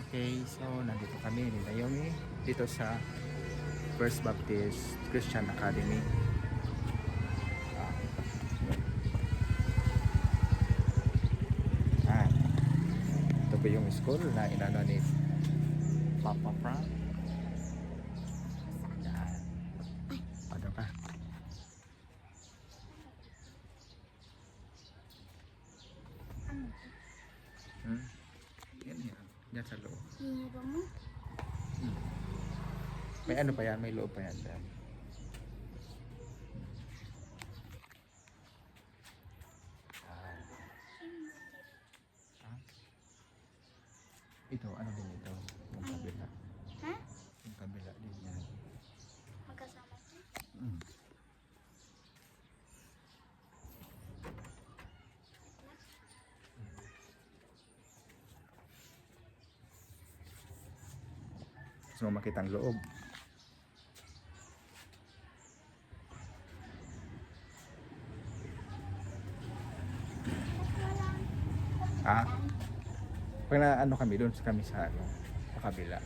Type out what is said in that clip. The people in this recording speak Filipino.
Okay, so nandito kami ni Naomi dito sa First Baptist Christian Academy. Ah, ito po yung school na inano ni Papa Frank. Yan. Ano ka? Yan yan. Yan sa loob. Hihiro mo? May ano pa yan? May loob pa yan dyan. Ito, ano din ito? Yung kabila. Ha? Yung kabila din yan. Magkasama ko? Mm. So makita ang loob. Ah, pag na ano kami doon kami sa ano, sa kabila.